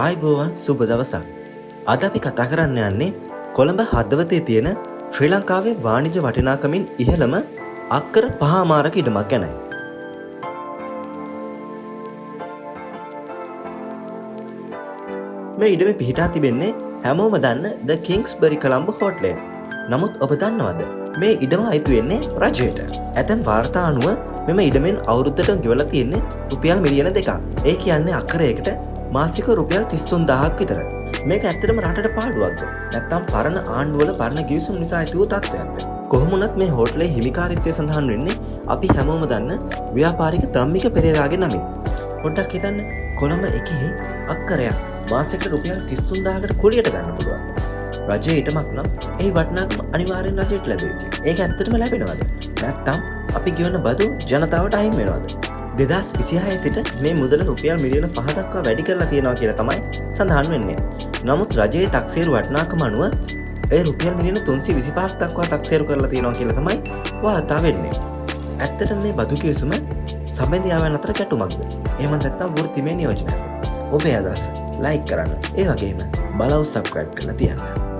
ආයිබෝවන් සුබ දවසක්. අද අපි කතා කරන්න යන්නේ කොළඹ හදවතේ තියෙන ශ්‍රී ලංකාවේ වාණිජ වටිනාකමින් ඉහළම අක්කර 5 ඉඩමක් ගැනයි. මේ ඉඩමේ පිහිටා තිබෙන්නේ හැමෝම දන්න ද කිංස්බරි කොළඹ හෝටලේ. නමුත් ඔබ දන්නවද මේ ඉඩම අයිති වෙන්නේ රජයට? ඇතැම් වාර්තා අනුව මෙම ඉඩමෙන් අවුරුද්දට ගෙවලා තියෙන්නේ රුපියල් මිලියන 2ක්. ඒ කියන්නේ අක්කරයකට මාසික රුපියල් 33000ක් විතර. මේක ඇත්තටම රටට පාඩුවක්ද? නැත්නම් පරණ ආණ්ඩුවල පරණ ගිවිසුම් නිසා ඇති වූ තත්ත්වයක්ද? කොහොම වුණත් මේ හෝටලේ හිමිකාරීත්වය සඳහන් වෙන්නේ අපි හැමෝම දන්න ව්‍යාපාරික ධම්මික පෙරේරාගේ නමින්. පොඩ්ඩක් හිතන්න, කොළඹ එකේ අක්කරයක් මාසෙකට රුපියල් 33000කට කුලියට ගන්න පුළුවන්. රජයේ ඉඩමක් නම් ඒ වටිනාකම අනිවාර්යෙන් රජයට ලැබෙයි. ඒක ඇත්තටම ලැබෙනවද? නැත්නම් අපි ගෙවන බදු ජනතාවට අහිමි වෙනවද? 2026 සිට මේ මුදල රුපියල් මිලියන 5 දක්වා වැඩි කරලා තියෙනවා කියලා තමයි සඳහන් වෙන්නේ. නමුත් රජයේ තක්සේරු වටිනාකම අනුව ඒ රුපියල් මිලියන 325ක් දක්වා තක්සේරු කරලා තියෙනවා කියලා තමයි වාර්තා වෙන්නේ. ඇත්තටම මේ බදු කිවිසුම සම්බන්ධයන් අතර ගැටුමක්ද? එහෙම නැත්නම් වෘත්තිමය නියෝජනයක්ද? ඔබේ අදහස ලයික් කරන්න. ඒ වගේම බලව සබ්ස්ක්‍රයිබ් කරලා තියන්න.